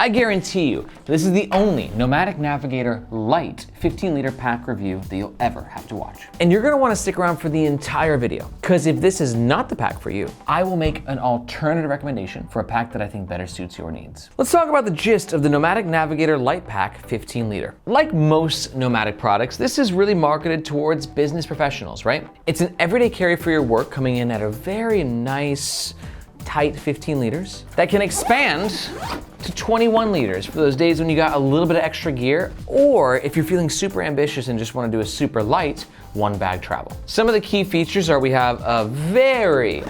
I guarantee you, this is the only Nomatic Navigator Lite 15-liter pack review that you'll ever have to watch. And you're gonna wanna stick around for the entire video, because if this is not the pack for you, I will make an alternative recommendation for a pack that I think better suits your needs. Let's talk about the gist of the Nomatic Navigator Lite Pack 15-liter. Like most Nomatic products, this is really marketed towards business professionals, right? It's an everyday carry for your work, coming in at a very nice, tight 15 liters that can expand to 21 liters for those days when you got a little bit of extra gear, or if you're feeling super ambitious and just want to do a super light one bag travel. Some of the key features are we have a very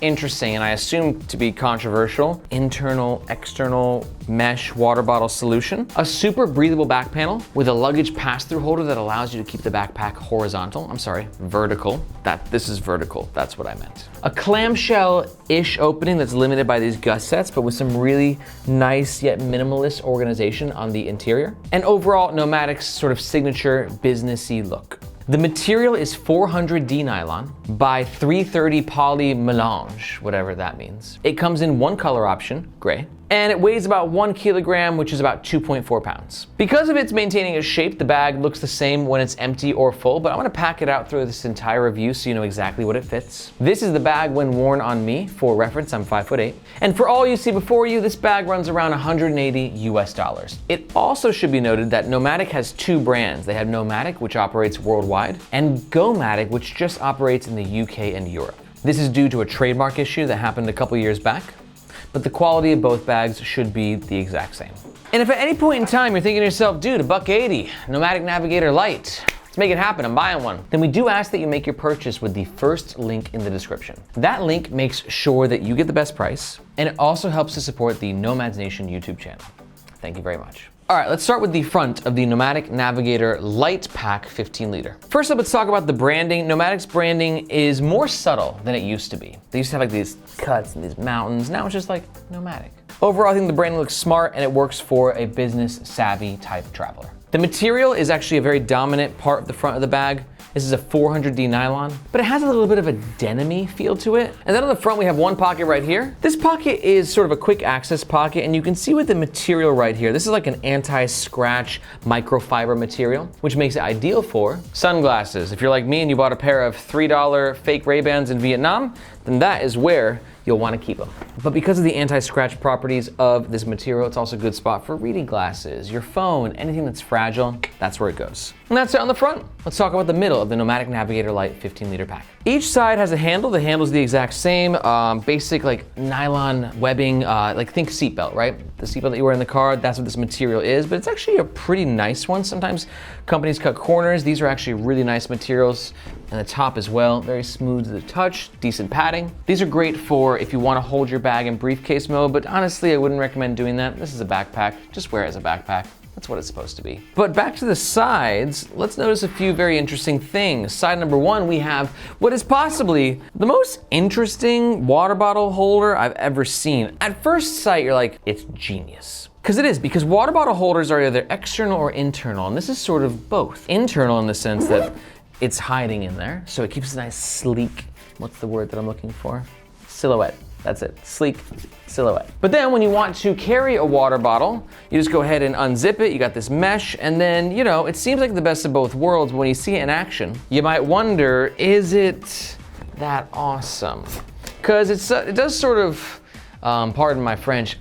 interesting, and I assume to be controversial, internal, external mesh water bottle solution, a super breathable back panel with a luggage pass-through holder that allows you to keep the backpack horizontal. I'm sorry, vertical. This is vertical, that's what I meant. A clamshell-ish opening that's limited by these gussets, but with some really nice yet minimalist organization on the interior. And overall, Nomatic's sort of signature businessy look. The material is 400D nylon by 330 poly melange, whatever that means. It comes in one color option, gray, and it weighs about 1 kilogram, which is about 2.4 pounds. Because of its maintaining its shape, the bag looks the same when it's empty or full, but I'm gonna pack it out through this entire review so you know exactly what it fits. This is the bag when worn on me. For reference, I'm 5'8". And for all you see before you, this bag runs around 180 US dollars. It also should be noted that Nomatic has two brands. They have Nomatic, which operates worldwide, and Gomatic, which just operates in the UK and Europe. This is due to a trademark issue that happened a couple years back, but the quality of both bags should be the exact same. And if at any point in time you're thinking to yourself, dude, $180, Nomatic Navigator Lite, let's make it happen, I'm buying one, then we do ask that you make your purchase with the first link in the description. That link makes sure that you get the best price, and it also helps to support the Nomads Nation YouTube channel. Thank you very much. All right, let's start with the front of the Nomatic Navigator Lite Pack 15-liter. First up, let's talk about the branding. Nomatic's branding is more subtle than it used to be. They used to have like these cuts and these mountains. Now it's just like Nomatic. Overall, I think the branding looks smart and it works for a business-savvy type traveler. The material is actually a very dominant part of the front of the bag. This is a 400D nylon, but it has a little bit of a denim-y feel to it. And then on the front, we have one pocket right here. This pocket is sort of a quick access pocket, and you can see with the material right here, this is like an anti-scratch microfiber material, which makes it ideal for sunglasses. If you're like me and you bought a pair of $3 fake Ray-Bans in Vietnam, then that is where you'll want to keep them. But because of the anti-scratch properties of this material, it's also a good spot for reading glasses, your phone, anything that's fragile, that's where it goes. And that's it on the front. Let's talk about the middle of the Nomatic Navigator Lite 15-liter pack. Each side has a handle. The handle's the exact same, basic like nylon webbing, like think seatbelt, right? The seatbelt that you wear in the car, that's what this material is, but it's actually a pretty nice one. Sometimes companies cut corners. These are actually really nice materials. And the top as well, very smooth to the touch, decent padding. These are great for if you want to hold your bag in briefcase mode, but honestly, I wouldn't recommend doing that. This is a backpack, just wear it as a backpack. That's what it's supposed to be. But back to the sides, let's notice a few very interesting things. Side number one, we have what is possibly the most interesting water bottle holder I've ever seen. At first sight, you're like, it's genius. Because it is, because water bottle holders are either external or internal, and this is sort of both. Internal in the sense that it's hiding in there, so it keeps a nice sleek, what's the word that I'm looking for? Silhouette. That's it, sleek silhouette. But then when you want to carry a water bottle, you just go ahead and unzip it, you got this mesh, and then, you know, it seems like the best of both worlds, but when you see it in action, you might wonder, is it that awesome? Because it does sort of, pardon my French,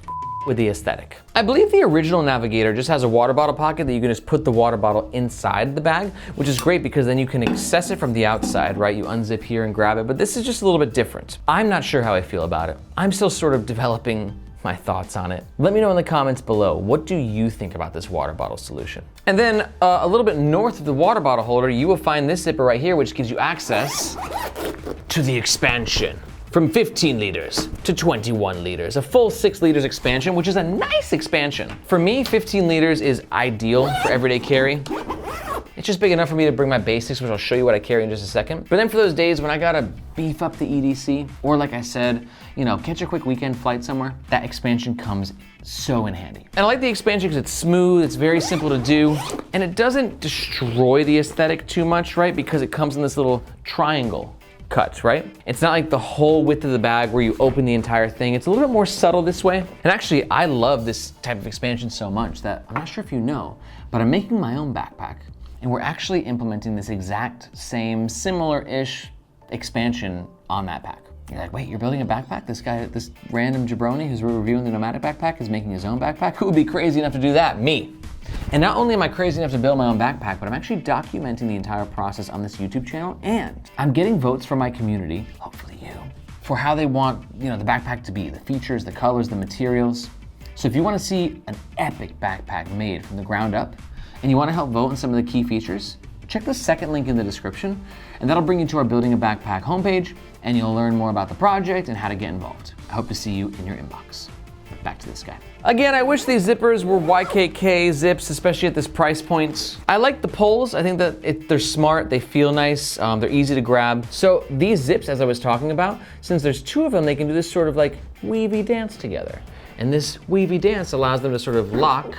with the aesthetic. I believe the original Navigator just has a water bottle pocket that you can just put the water bottle inside the bag, which is great because then you can access it from the outside, right? You unzip here and grab it, but this is just a little bit different. I'm not sure how I feel about it. I'm still sort of developing my thoughts on it. Let me know in the comments below, what do you think about this water bottle solution? And then a little bit north of the water bottle holder, you will find this zipper right here, which gives you access to the expansion. From 15 liters to 21 liters, a full 6 liters expansion, which is a nice expansion. For me, 15 liters is ideal for everyday carry. It's just big enough for me to bring my basics, which I'll show you what I carry in just a second. But then for those days when I gotta beef up the EDC, or like I said, you know, catch a quick weekend flight somewhere, that expansion comes so in handy. And I like the expansion because it's smooth, it's very simple to do, and it doesn't destroy the aesthetic too much, right? Because it comes in this little triangle cut, right? It's not like the whole width of the bag where you open the entire thing. It's a little bit more subtle this way. And actually, I love this type of expansion so much that I'm not sure if you know, but I'm making my own backpack. And we're actually implementing this exact same, similar-ish expansion on that pack. You're like, wait, you're building a backpack? This guy, this random jabroni who's reviewing the Nomatic Backpack is making his own backpack? Who would be crazy enough to do that? Me. And not only am I crazy enough to build my own backpack, but I'm actually documenting the entire process on this YouTube channel, and I'm getting votes from my community, hopefully you, for how they want, the backpack to be, the features, the colors, the materials. So if you want to see an epic backpack made from the ground up, and you want to help vote on some of the key features, check the second link in the description, and that'll bring you to our Building a Backpack homepage, and you'll learn more about the project and how to get involved. I hope to see you in your inbox. Back to this guy. Again, I wish these zippers were YKK zips, especially at this price point. I like the poles. I think that they're smart, they feel nice, they're easy to grab. So these zips, as I was talking about, since there's two of them, they can do this sort of like weavy dance together. And this weavy dance allows them to sort of lock,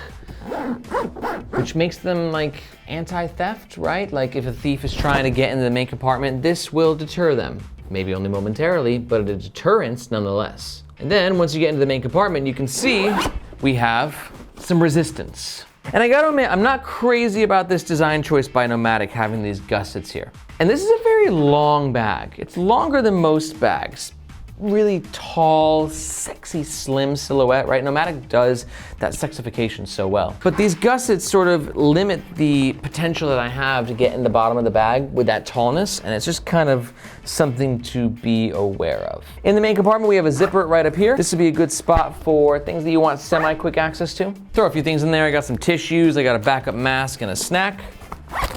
which makes them like anti-theft, right? Like if a thief is trying to get into the main compartment, this will deter them. Maybe only momentarily, but a deterrence nonetheless. And then once you get into the main compartment, you can see we have some resistance. And I gotta admit, I'm not crazy about this design choice by Nomatic having these gussets here. And this is a very long bag. It's longer than most bags. Really tall, sexy, slim silhouette, right? Nomatic does that sexification so well. But these gussets sort of limit the potential that I have to get in the bottom of the bag with that tallness, and it's just kind of something to be aware of. In the main compartment, we have a zipper right up here. This would be a good spot for things that you want semi-quick access to. Throw a few things in there. I got some tissues, I got a backup mask and a snack.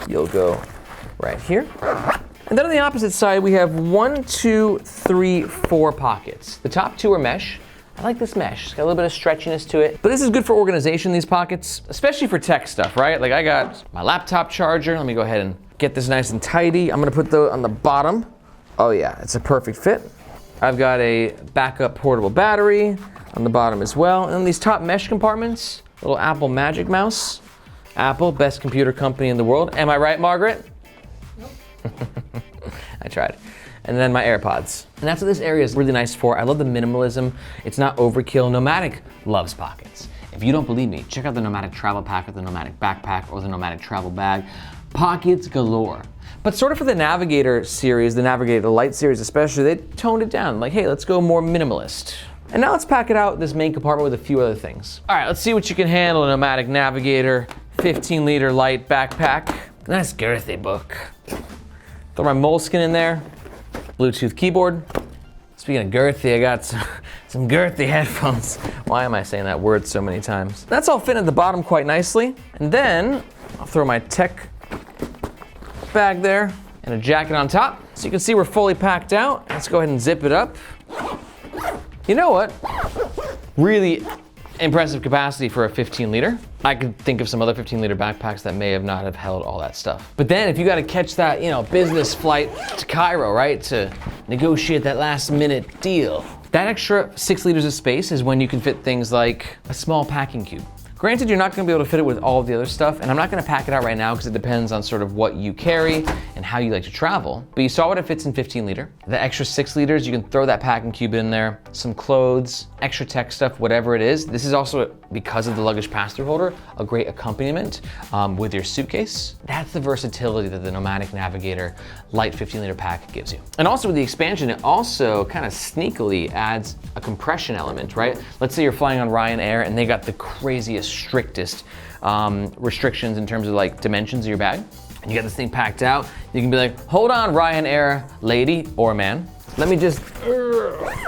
You'll go right here. And then on the opposite side, we have 1, 2, 3, 4 pockets. The top two are mesh. I like this mesh. It's got a little bit of stretchiness to it. But this is good for organization, these pockets, especially for tech stuff, right? Like I got my laptop charger. Let me go ahead and get this nice and tidy. I'm gonna put those on the bottom. Oh yeah, it's a perfect fit. I've got a backup portable battery on the bottom as well. And then these top mesh compartments, little Apple Magic Mouse. Apple, best computer company in the world. Am I right, Margaret? I tried. And then my AirPods. And that's what this area is really nice for. I love the minimalism. It's not overkill. Nomatic loves pockets. If you don't believe me, check out the Nomatic Travel Pack or the Nomatic Backpack or the Nomatic Travel Bag. Pockets galore. But sort of for the Navigator series, the Navigator Lite series especially, they toned it down. Like, hey, let's go more minimalist. And now let's pack it out this main compartment with a few other things. All right, let's see what you can handle in a Nomatic Navigator 15-liter Lite Backpack. Nice girthy book. Throw my moleskin in there. Bluetooth keyboard. Speaking of girthy, I got some girthy headphones. Why am I saying that word so many times? That's all fit at the bottom quite nicely. And then I'll throw my tech bag there and a jacket on top. So you can see we're fully packed out. Let's go ahead and zip it up. You know what? Really impressive capacity for a 15-liter. I could think of some other 15-liter backpacks that may have not have held all that stuff. But then if you gotta catch that, business flight to Cairo, right, to negotiate that last-minute deal, that extra 6 liters of space is when you can fit things like a small packing cube. Granted, you're not gonna be able to fit it with all of the other stuff, and I'm not gonna pack it out right now because it depends on sort of what you carry and how you like to travel. But you saw what it fits in 15-liter. The extra 6 liters, you can throw that packing cube in there, some clothes, extra tech stuff, whatever it is. This is also, because of the luggage pass-through holder, a great accompaniment with your suitcase. That's the versatility that the Nomatic Navigator Lite 15-liter pack gives you. And also with the expansion, it also kind of sneakily adds a compression element, right? Let's say you're flying on Ryanair and they got the craziest, strictest restrictions in terms of like dimensions of your bag. And you got this thing packed out. You can be like, hold on, Ryanair lady or man. Let me just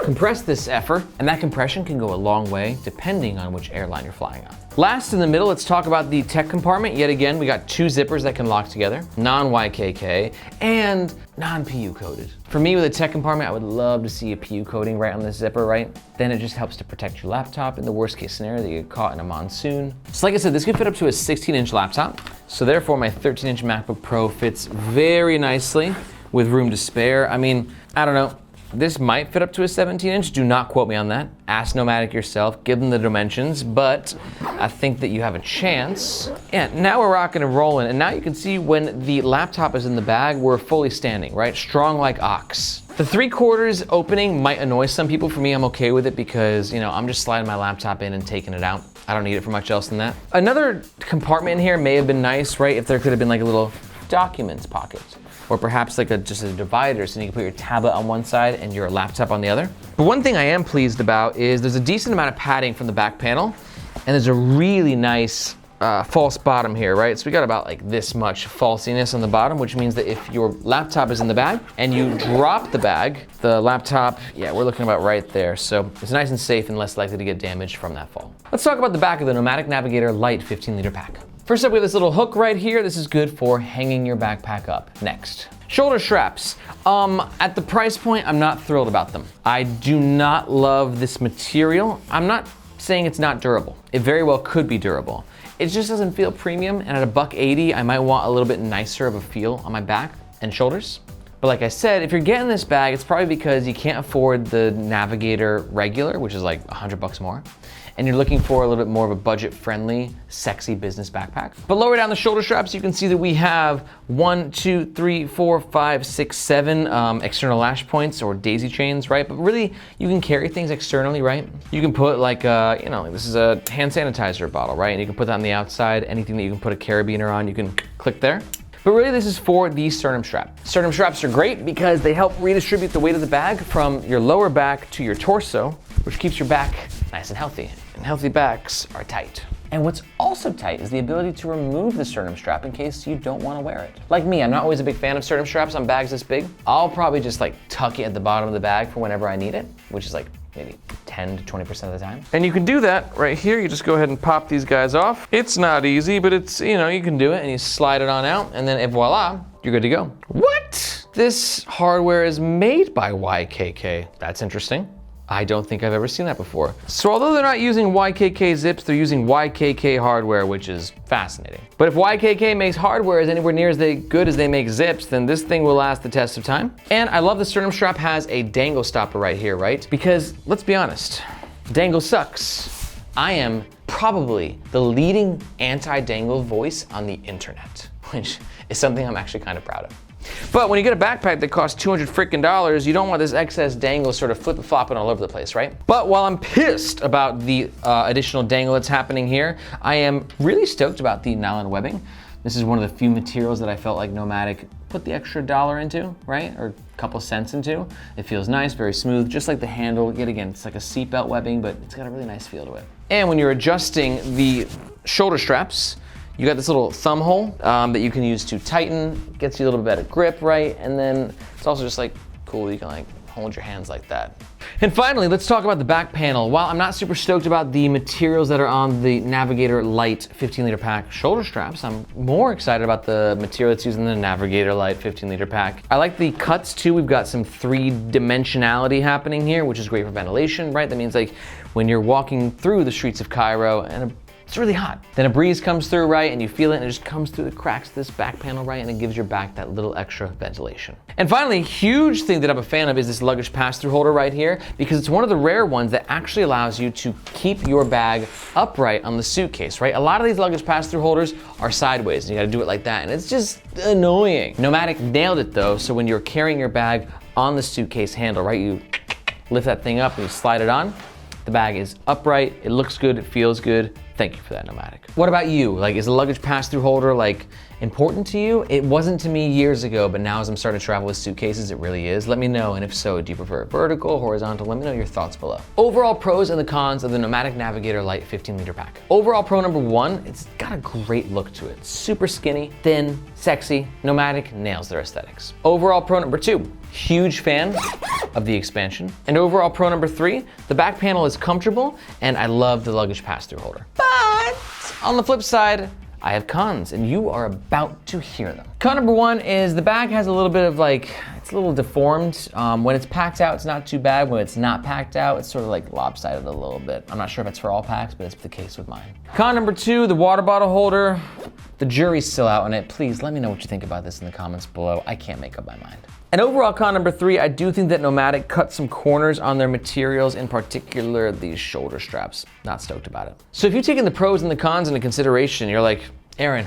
compress this effer. And that compression can go a long way depending on which airline you're flying on. Last in the middle, let's talk about the tech compartment. Yet again, we got 2 zippers that can lock together, non-YKK and non-PU coated. For me with a tech compartment, I would love to see a PU coating right on the zipper, right? Then it just helps to protect your laptop in the worst case scenario that you get caught in a monsoon. So like I said, this can fit up to a 16-inch laptop. So therefore my 13-inch MacBook Pro fits very nicely with room to spare. I mean, I don't know. This might fit up to a 17-inch. Do not quote me on that. Ask Nomatic yourself, give them the dimensions, but I think that you have a chance. Yeah, now we're rocking and rolling, and now you can see when the laptop is in the bag, we're fully standing, right? Strong like ox. The 3/4 opening might annoy some people. For me, I'm okay with it because, you know, I'm just sliding my laptop in and taking it out. I don't need it for much else than that. Another compartment in here may have been nice, right? If there could have been like a little documents pocket, or perhaps like just a divider so you can put your tablet on one side and your laptop on the other. But one thing I am pleased about is there's a decent amount of padding from the back panel, and there's a really nice false bottom here, right? So we got about like this much falsiness on the bottom, which means that if your laptop is in the bag and you drop the bag, the laptop, yeah, we're looking about right there. So it's nice and safe and less likely to get damaged from that fall. Let's talk about the back of the Nomatic Navigator Lite 15-liter pack. First up, we have this little hook right here. This is good for hanging your backpack up. Next, shoulder straps. At the price point, I'm not thrilled about them. I do not love this material. I'm not saying it's not durable. It very well could be durable. It just doesn't feel premium, and at $180, I might want a little bit nicer of a feel on my back and shoulders. But like I said, if you're getting this bag, it's probably because you can't afford the Navigator regular, which is like $100 more, and you're looking for a little bit more of a budget-friendly, sexy business backpack. But lower down the shoulder straps, you can see that we have 1, 2, 3, 4, 5, 6, 7 external lash points or daisy chains, right? But really, you can carry things externally, right? You can put like, you know, this is a hand sanitizer bottle, right? And you can put that on the outside. Anything that you can put a carabiner on, you can click there. But really, this is for the sternum strap. Sternum straps are great because they help redistribute the weight of the bag from your lower back to your torso, which keeps your back nice and healthy. And healthy backs are tight. And what's also tight is the ability to remove the sternum strap in case you don't want to wear it. Like me, I'm not always a big fan of sternum straps on bags this big. I'll probably just like tuck it at the bottom of the bag for whenever I need it, which is like maybe 10 to 20% of the time. And you can do that right here. You just go ahead and pop these guys off. It's not easy, but it's, you know, you can do it, and you slide it on out, and then voila, you're good to go. What? This hardware is made by YKK. That's interesting. I don't think I've ever seen that before. So although they're not using YKK zips, they're using YKK hardware, which is fascinating. But if YKK makes hardware as anywhere near as good as they make zips, then this thing will last the test of time. And I love the sternum strap has a dangle stopper right here, right? Because let's be honest, dangle sucks. I am probably the leading anti-dangle voice on the internet, which is something I'm actually kind of proud of. But when you get a backpack that costs $200 freaking, you don't want this excess dangle sort of flip-flopping all over the place, right? But while I'm pissed about the additional dangle that's happening here, I am really stoked about the nylon webbing. This is one of the few materials that I felt like Nomatic put the extra $1 into, right? Or a couple cents into. It feels nice, very smooth, just like the handle. Yet again, it's like a seatbelt webbing, but it's got a really nice feel to it. And when you're adjusting the shoulder straps, you got this little thumb hole that you can use to tighten, gets you a little bit better grip, right? And then it's also just like cool, you can like hold your hands like that. And finally, let's talk about the back panel. While I'm not super stoked about the materials that are on the Navigator Lite 15-liter pack shoulder straps, I'm more excited about the material that's used in the Navigator Lite 15-liter pack. I like the cuts too. We've got some three-dimensionality happening here, which is great for ventilation, right? That means like when you're walking through the streets of Cairo and it's really hot, then a breeze comes through, right, and you feel it, and it just comes through the cracks of this back panel, right, and it gives your back that little extra ventilation. And finally, a huge thing that I'm a fan of is this luggage pass-through holder right here, because it's one of the rare ones that actually allows you to keep your bag upright on the suitcase, right? A lot of these luggage pass-through holders are sideways, and you gotta do it like that, and it's just annoying. Nomatic nailed it though, so when you're carrying your bag on the suitcase handle, right, you lift that thing up and you slide it on, the bag is upright, it looks good, it feels good. Thank you for that, Nomatic. What about you? Like, is a luggage pass-through holder like important to you? It wasn't to me years ago, but now as I'm starting to travel with suitcases, it really is. Let me know, and if so, do you prefer vertical, horizontal? Let me know your thoughts below. Overall pros and the cons of the Nomatic Navigator Lite 15-liter pack. Overall pro number one, it's got a great look to it. Super skinny, thin, sexy. Nomatic nails their aesthetics. Overall pro number two, huge fan of the expansion. And overall pro number three, the back panel is comfortable, and I love the luggage pass-through holder. But on the flip side, I have cons, and you are about to hear them. Con number one is the bag has a little bit of like, it's a little deformed. When it's packed out, it's not too bad. When it's not packed out, it's sort of like lopsided a little bit. I'm not sure if it's for all packs, but it's the case with mine. Con number two, the water bottle holder. The jury's still out on it. Please let me know what you think about this in the comments below. I can't make up my mind. And overall con number 3, I do think that Nomatic cut some corners on their materials, in particular these shoulder straps. Not stoked about it. So if you've taken the pros and the cons into consideration, you're like, Aaron,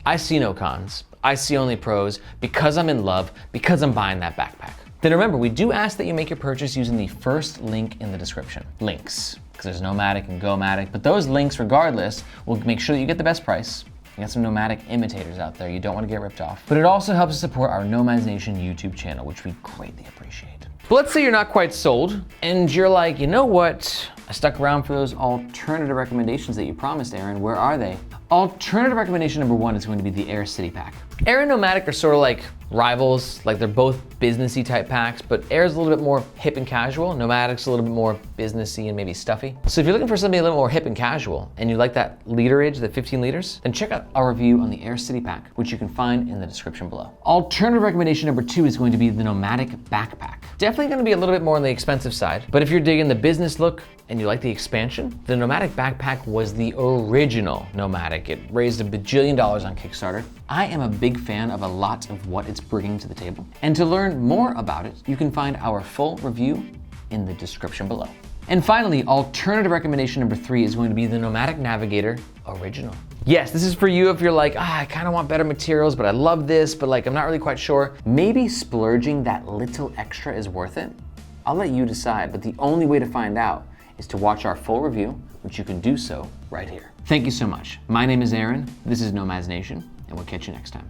I see no cons. I see only pros because I'm in love, because I'm buying that backpack. Then remember, we do ask that you make your purchase using the first link in the description. Links, because there's Nomatic and Gomatic, but those links, regardless, will make sure that you get the best price. You got some Nomatic imitators out there. You don't want to get ripped off. But it also helps us support our Nomads Nation YouTube channel, which we greatly appreciate. But let's say you're not quite sold, and you're like, you know what? I stuck around for those alternative recommendations that you promised, Aaron. Where are they? Alternative recommendation number 1 is going to be the Aer City Pack. Aer and Nomatic are sort of like rivals, like they're both businessy type packs, but Aer's a little bit more hip and casual. Nomatic's a little bit more businessy and maybe stuffy. So if you're looking for something a little more hip and casual and you like that literage, the 15 liters, then check out our review on the Aer City Pack, which you can find in the description below. Alternative recommendation number 2 is going to be the Nomatic Backpack. Definitely gonna be a little bit more on the expensive side, but if you're digging the business look and you like the expansion, the Nomatic Backpack was the original Nomatic. It raised $1 bajillion on Kickstarter. I am a big fan of a lot of what it's bringing to the table. And to learn more about it, you can find our full review in the description below. And finally, alternative recommendation number 3 is going to be the Nomatic Navigator Original. Yes, this is for you if you're like, I kind of want better materials, but I love this, but like I'm not really quite sure. Maybe splurging that little extra is worth it. I'll let you decide, but the only way to find out is to watch our full review, which you can do so right here. Thank you so much. My name is Aaron, this is Nomads Nation, and we'll catch you next time.